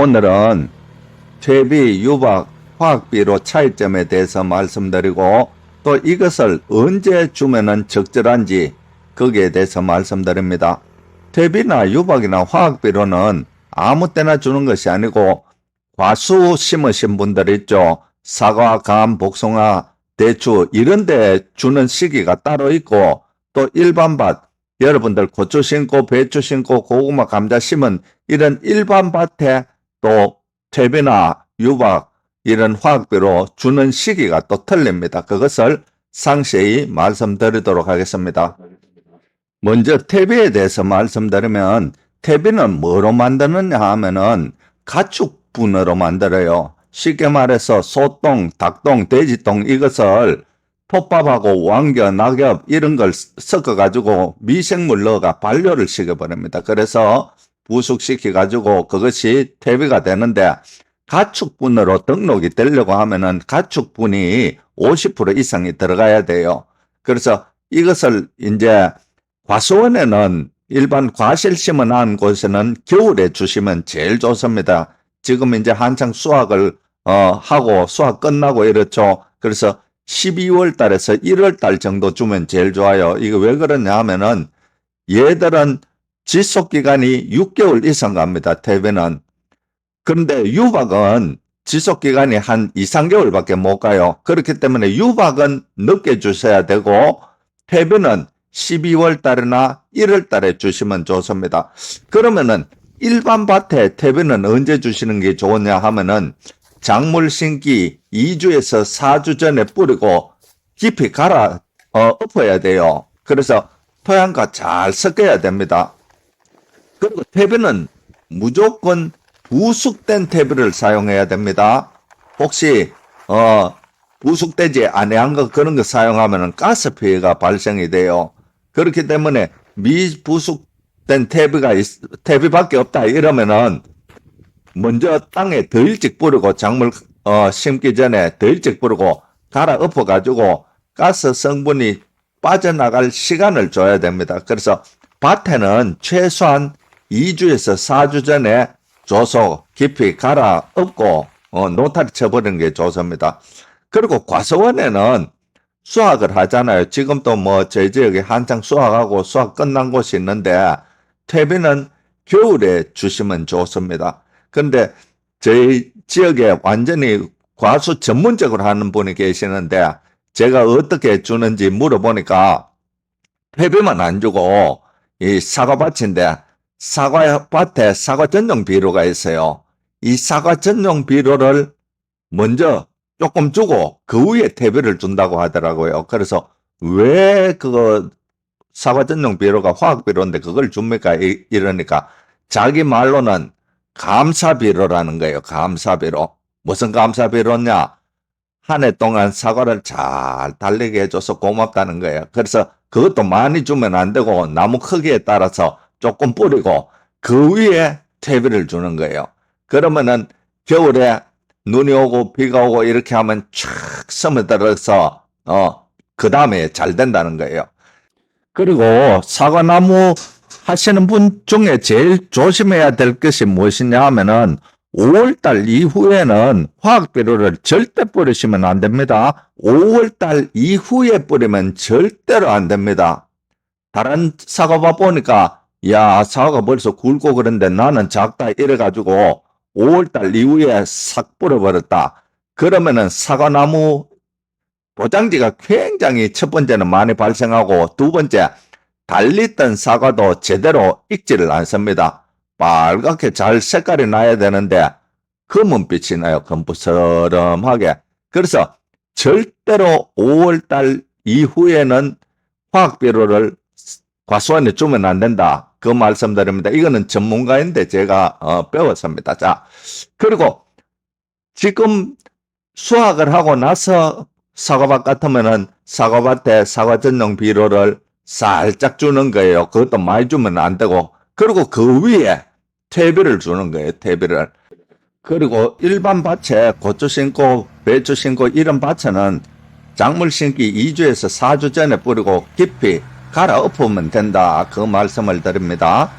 오늘은 퇴비, 유박, 화학비료 차이점에 대해서 말씀드리고 또 이것을 언제 주면은 적절한지 거기에 대해서 말씀드립니다. 퇴비나 유박이나 화학비료는 아무 때나 주는 것이 아니고 과수 심으신 분들 있죠. 사과, 감, 복숭아, 대추 이런 데 주는 시기가 따로 있고 또 일반 밭, 여러분들 고추 심고 배추 심고 고구마, 감자 심은 이런 일반 밭에 또 퇴비나 유박 이런 화학비료 주는 시기가 또 틀립니다. 그것을 상세히 말씀드리도록 하겠습니다. 먼저 퇴비에 대해서 말씀드리면 퇴비는 뭐로 만드느냐 하면은 가축분으로 만들어요. 쉽게 말해서 소똥, 닭똥, 돼지똥 이것을 톱밥하고 왕겨, 낙엽 이런 걸 섞어가지고 미생물 넣어가 발효를 시켜버립니다. 그래서 부숙시켜가지고 그것이 퇴비가 되는데 가축분으로 등록이 되려고 하면은 가축분이 50% 이상이 들어가야 돼요. 그래서 이것을 이제 과수원에는 일반 과실 심어놓은 곳에는 겨울에 주시면 제일 좋습니다. 지금 이제 한창 수확을 하고 수확 끝나고 이렇죠. 그래서 12월 달에서 1월 달 정도 주면 제일 좋아요. 이거 왜 그러냐 하면은 얘들은 지속기간이 6개월 이상 갑니다. 퇴비는. 그런데 유박은 지속기간이 한 2, 3개월밖에 못 가요. 그렇기 때문에 유박은 늦게 주셔야 되고 퇴비는 12월 달이나 1월 달에 주시면 좋습니다. 그러면은 일반 밭에 퇴비는 언제 주시는 게 좋으냐 하면은 작물 심기 2주에서 4주 전에 뿌리고 깊이 갈아 엎어야 돼요. 그래서 토양과 잘 섞어야 됩니다. 그리고 퇴비는 무조건 부숙된 퇴비를 사용해야 됩니다. 혹시 부숙되지 아니한 거 그런 거 사용하면은 가스 피해가 발생이 돼요. 그렇기 때문에 미부숙된 퇴비밖에 없다 이러면은 먼저 땅에 더 일찍 뿌리고 작물 심기 전에 더 일찍 뿌리고 갈아 엎어 가지고 가스 성분이 빠져나갈 시간을 줘야 됩니다. 그래서 밭에는 최소한 2주에서 4주 전에 줘서 깊이 갈아 엎고 노타리 쳐버리는 게 좋습니다. 그리고 과수원에는 수확을 하잖아요. 지금도 뭐 저희 지역에 한창 수확하고 수확 끝난 곳이 있는데 퇴비는 겨울에 주시면 좋습니다. 그런데 저희 지역에 완전히 과수 전문적으로 하는 분이 계시는데 제가 어떻게 주는지 물어보니까 퇴비만 안 주고 이 사과밭인데 사과밭에 사과 전용 비료가 있어요. 이 사과 전용 비료를 먼저 조금 주고 그 위에 퇴비를 준다고 하더라고요. 그래서 왜 그거 사과 전용 비료가 화학 비료인데 그걸 줍니까? 이러니까 자기 말로는 감사 비료라는 거예요. 감사 비료. 무슨 감사 비료냐? 한 해 동안 사과를 잘 달리게 해줘서 고맙다는 거예요. 그래서 그것도 많이 주면 안 되고 나무 크기에 따라서 조금 뿌리고 그 위에 퇴비를 주는 거예요. 그러면은 겨울에 눈이 오고 비가 오고 이렇게 하면 촥 스며들어서 그 다음에 잘 된다는 거예요. 그리고 사과나무 하시는 분 중에 제일 조심해야 될 것이 무엇이냐 하면은 5월달 이후에는 화학비료를 절대 뿌리시면 안 됩니다. 5월달 이후에 뿌리면 절대로 안 됩니다. 다른 사과밭 보니까 야 사과가 벌써 굵고 그런데 나는 작다 이래가지고 5월달 이후에 싹 뿌려버렸다. 그러면은 사과나무 도장지가 굉장히 첫 번째는 많이 발생하고 두 번째 달리던 사과도 제대로 익지를 않습니다. 빨갛게 잘 색깔이 나야 되는데 검은빛이 나요. 검부스름하게. 그래서 절대로 5월달 이후에는 화학비료를 과수원에 주면 안 된다. 그 말씀드립니다. 이거는 전문가인데 제가 배웠습니다. 자, 그리고 지금 수확을 하고 나서 사과밭 같으면은 사과밭에 사과 전용 비료를 살짝 주는 거예요. 그것도 많이 주면 안 되고. 그리고 그 위에 퇴비를 주는 거예요. 퇴비를. 그리고 일반 밭에 고추 심고 배추 심고 이런 밭에는 작물 심기 2주에서 4주 전에 뿌리고 깊이 갈아 엎으면 된다. 그 말씀을 드립니다.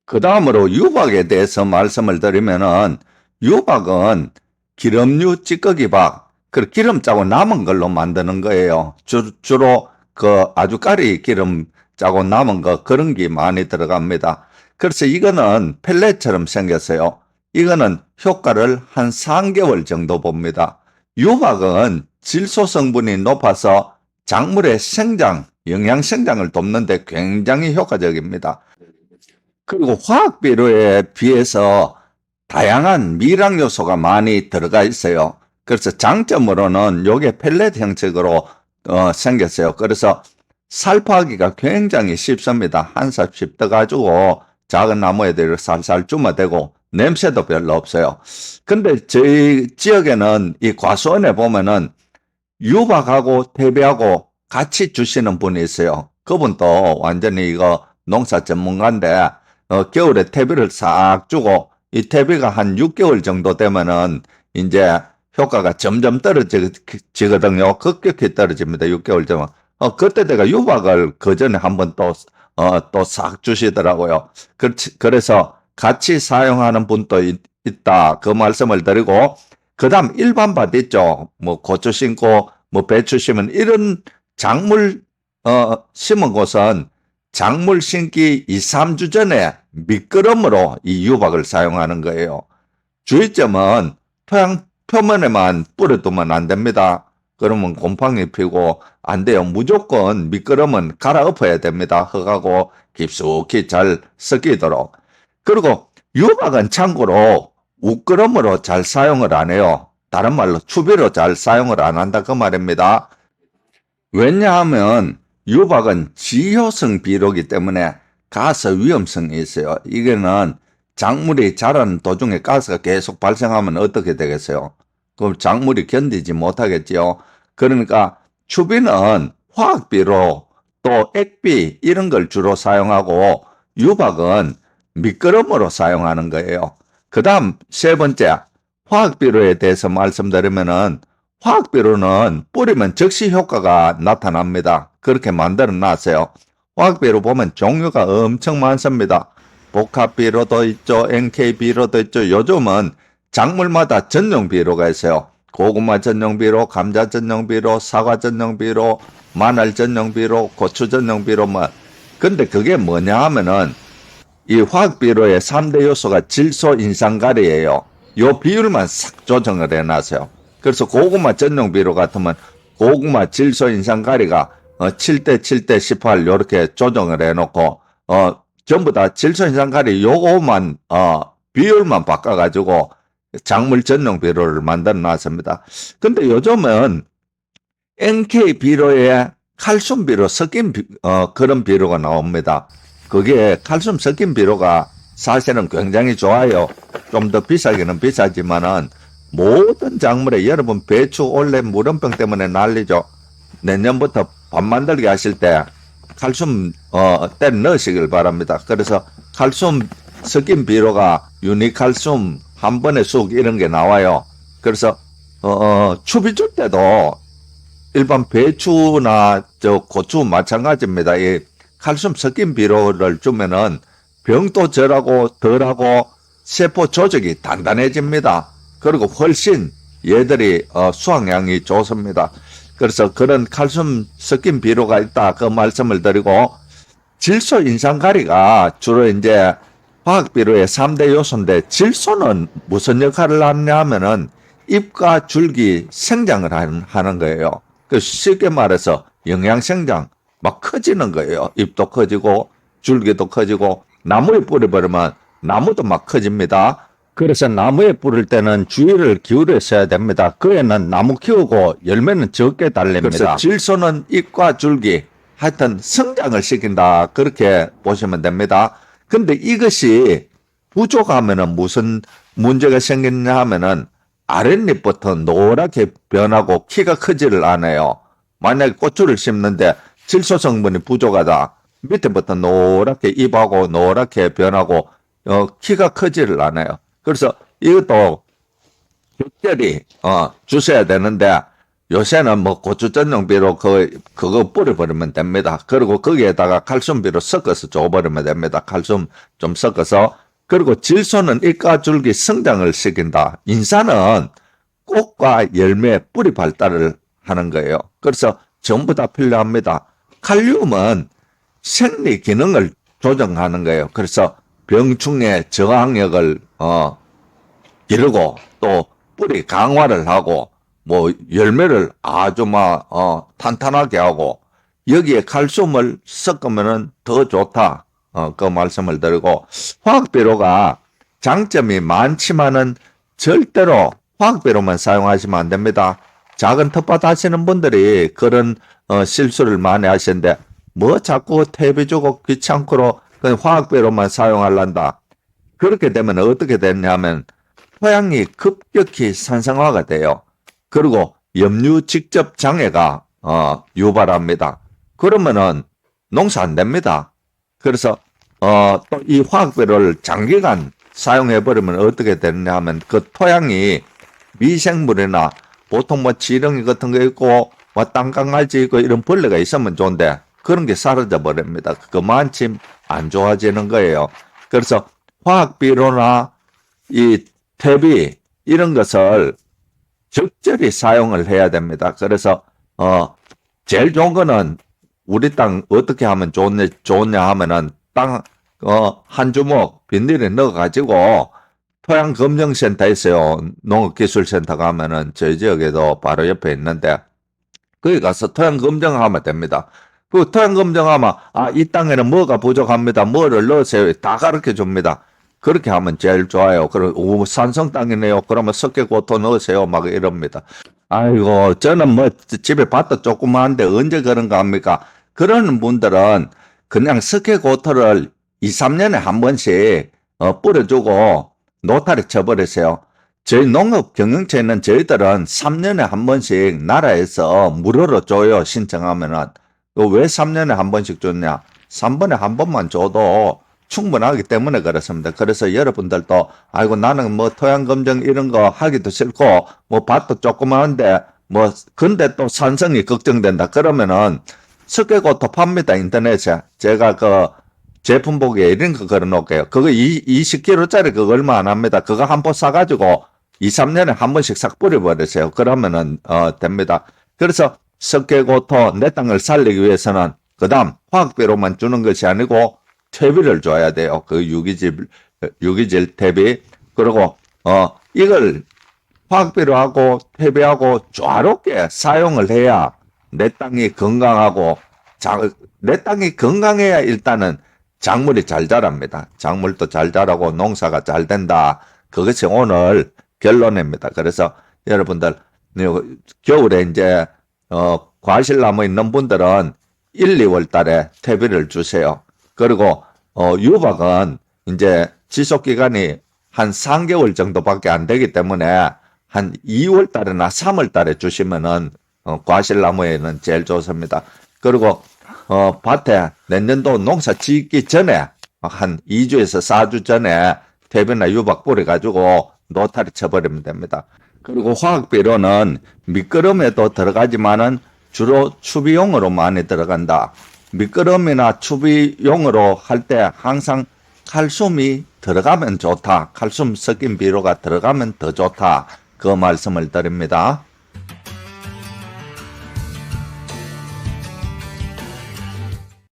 그 다음으로 유박에 대해서 말씀을 드리면은 유박은 기름류 찌꺼기박, 그 기름 짜고 남은 걸로 만드는 거예요. 주로 그 아주까리 기름 짜고 남은 거 그런 게 많이 들어갑니다. 그래서 이거는 펠렛처럼 생겼어요. 이거는 효과를 한 3개월 정도 봅니다. 유박은 질소 성분이 높아서 작물의 생장, 영양 생장을 돕는데 굉장히 효과적입니다. 그리고 화학 비료에 비해서 다양한 미량 요소가 많이 들어가 있어요. 그래서 장점으로는 요게 펠렛 형식으로 생겼어요. 그래서 살포하기가 굉장히 쉽습니다. 한 삽씩 떠가지고 작은 나무에들 살살 주마대고 냄새도 별로 없어요. 근데 저희 지역에는 이 과수원에 보면은 유박하고 퇴비하고 같이 주시는 분이 있어요. 그분도 완전히 이거 농사 전문가인데 겨울에 퇴비를 싹 주고 이 퇴비가 한 6개월 정도 되면은 이제 효과가 점점 떨어지거든요. 급격히 떨어집니다. 6개월 되면. 그때 내가 유박을 그 전에 한번 또 싹 주시더라고요. 그래서 같이 사용하는 분도 있다. 그 말씀을 드리고, 그 다음 일반밭 있죠. 뭐 고추 심고, 뭐 배추 심은 이런 작물, 심은 곳은 작물 심기 2, 3주 전에 미끄럼으로 이 유박을 사용하는 거예요. 주의점은 토양 표면에만 뿌려두면 안 됩니다. 그러면 곰팡이 피고 안 돼요. 무조건 미끄럼은 갈아엎어야 됩니다. 흙하고 깊숙이 잘 섞이도록. 그리고 유박은 참고로 우끄럼으로 잘 사용을 안 해요. 다른 말로 추비로 잘 사용을 안 한다 그 말입니다. 왜냐하면 유박은 지효성 비료이기 때문에 가스 위험성이 있어요. 이거는 작물이 자라는 도중에 가스가 계속 발생하면 어떻게 되겠어요? 그럼 작물이 견디지 못하겠지요. 그러니까 추비는 화학비료 또 액비 이런 걸 주로 사용하고 유박은 미끄럼으로 사용하는 거예요. 그 다음 세 번째 화학비료에 대해서 말씀드리면은 화학비료는 뿌리면 즉시 효과가 나타납니다. 그렇게 만들어 놨어요. 화학비료 보면 종류가 엄청 많습니다. 복합비료도 있죠. NK비료도 있죠. 요즘은 작물마다 전용비료가 있어요. 고구마 전용비료, 감자 전용비료, 사과 전용비료, 마늘 전용비료, 고추 전용비료 뭐. 근데 그게 뭐냐 하면은 이 화학비료의 3대 요소가 질소, 인산가리예요. 요 비율만 싹 조정을 해놨어요. 그래서 고구마 전용비료 같으면 고구마, 질소, 인산가리가 7대 7대 18 요렇게 조정을 해놓고 전부 다 질소, 인산가리 요거만 비율만 바꿔가지고 작물 전용 비료를 만들어 놨습니다. 근데 요즘은 NK 비료에 칼슘 비료 섞인 그런 비료가 나옵니다. 그게 칼슘 섞인 비료가 사실은 굉장히 좋아요. 좀 더 비싸기는 비싸지만은 모든 작물에 여러분 배추 원래 물원병 때문에 난리죠. 내년부터 밥 만들기 하실 때 칼슘 때 넣으시길 바랍니다. 그래서 칼슘 섞인 비료가 유니칼슘 한 번에 쑥 이런 게 나와요. 그래서 추비 줄 때도 일반 배추나 고추 마찬가지입니다. 이 칼슘 섞인 비료를 주면은 병도 절하고 덜하고 세포 조직이 단단해집니다. 그리고 훨씬 얘들이 수확량이 좋습니다. 그래서 그런 칼슘 섞인 비료가 있다 그 말씀을 드리고, 질소 인산가리가 주로 이제 화학비료의 3대 요소인데 질소는 무슨 역할을 하느냐 하면은 잎과 줄기 생장을 하는 거예요. 그 쉽게 말해서 영양생장 막 커지는 거예요. 잎도 커지고 줄기도 커지고 나무에 뿌려버리면 나무도 막 커집니다. 그래서 나무에 뿌릴 때는 주의를 기울여서야 됩니다. 그에는 나무 키우고 열매는 적게 달립니다. 그래서 질소는 잎과 줄기 하여튼 성장을 시킨다 그렇게 보시면 됩니다. 근데 이것이 부족하면은 무슨 문제가 생기느냐 하면은 아랫잎부터 노랗게 변하고 키가 크지를 않아요. 만약에 고추를 심는데 질소 성분이 부족하다. 밑에부터 노랗게 잎하고 노랗게 변하고 키가 크지를 않아요. 그래서 이것도 적절히 주셔야 되는데 요새는 뭐 고추 전용비로 그거 뿌려버리면 됩니다. 그리고 거기에다가 칼슘비로 섞어서 줘버리면 됩니다. 칼슘 좀 섞어서. 그리고 질소는 잎과 줄기 성장을 시킨다. 인삼은 꽃과 열매, 뿌리 발달을 하는 거예요. 그래서 전부 다 필요합니다. 칼륨은 생리 기능을 조정하는 거예요. 그래서 병충해 저항력을 기르고 또 뿌리 강화를 하고 뭐 열매를 아주 탄탄하게 하고 여기에 칼슘을 섞으면은 더 좋다. 그 말씀을 드리고 화학비료가 장점이 많지만은 절대로 화학비료만 사용하시면 안 됩니다. 작은 텃밭 하시는 분들이 그런 실수를 많이 하시는데 뭐 자꾸 퇴비 주고 귀찮고로 그냥 화학비료만 사용하란다. 그렇게 되면 어떻게 되냐면 토양이 급격히 산성화가 돼요. 그리고 염류 직접 장애가 유발합니다. 그러면은 농사 안 됩니다. 그래서 또 이 화학비료를 장기간 사용해 버리면 어떻게 되느냐 하면 그 토양이 미생물이나 보통 뭐 지렁이 같은 거 있고 뭐 땅강아지 있고 이런 벌레가 있으면 좋은데 그런 게 사라져 버립니다. 그만큼 안 좋아지는 거예요. 그래서 화학비료나 이 퇴비 이런 것을 적절히 사용을 해야 됩니다. 그래서 제일 좋은 거는 우리 땅 어떻게 하면 좋냐 하면은 땅 한 주먹 비닐에 넣어 가지고 토양 검정센터 있어요. 농업기술센터 가면은 저희 지역에도 바로 옆에 있는데 거기 가서 토양 검정하면 됩니다. 그 토양 검정하면 이 땅에는 뭐가 부족합니다. 뭐를 넣으세요. 다 가르쳐 줍니다. 그렇게 하면 제일 좋아요. 그리고 산성 땅이네요. 그러면 석회고토 넣으세요. 막 이럽니다. 아이고 저는 뭐 집에 밭도 조그만한데 언제 그런가 합니까? 그러는 분들은 그냥 석회고토를 2, 3년에 한 번씩 뿌려주고 노타리 쳐버리세요. 저희 농업 경영체는 저희들은 3년에 한 번씩 나라에서 무료로 줘요. 신청하면은. 왜 3년에 한 번씩 줬냐? 3번에 한 번만 줘도 충분하기 때문에 그렇습니다. 그래서 여러분들도 아이고 나는 뭐 토양검정 이런 거 하기도 싫고 뭐 밭도 조그마한데 뭐 근데 또 산성이 걱정된다. 그러면은 석회고토 팝니다. 인터넷에. 제가 그 제품 보기에 이런 거 걸어놓을게요. 그거 20kg짜리 그거 얼마 안 합니다. 그거 한 포 사가지고 2, 3년에 한 번씩 싹 뿌려버리세요. 그러면은 됩니다. 그래서 석회고토 내 땅을 살리기 위해서는 그다음 화학비료만 주는 것이 아니고 퇴비를 줘야 돼요. 그 유기질 퇴비. 그리고 이걸 화학비료하고 퇴비하고 조화롭게 사용을 해야 내 땅이 건강하고 내 땅이 건강해야 일단은 작물이 잘 자랍니다. 작물도 잘 자라고 농사가 잘 된다. 그것이 오늘 결론입니다. 그래서 여러분들 겨울에 이제 과실나무 있는 분들은 1, 2월 달에 퇴비를 주세요. 그리고 유박은 이제 지속 기간이 한 3개월 정도밖에 안 되기 때문에 한 2월 달이나 3월 달에 주시면은 과실나무에는 제일 좋습니다. 그리고 밭에 내년도 농사 짓기 전에 한 2주에서 4주 전에 퇴비나 유박 뿌려가지고 노타리 쳐버리면 됩니다. 그리고 화학비료는 미끄럼에도 들어가지만은 주로 추비용으로 많이 들어간다. 미끄럼이나 추비용으로 할 때 항상 칼슘이 들어가면 좋다. 칼슘 섞인 비료가 들어가면 더 좋다. 그 말씀을 드립니다.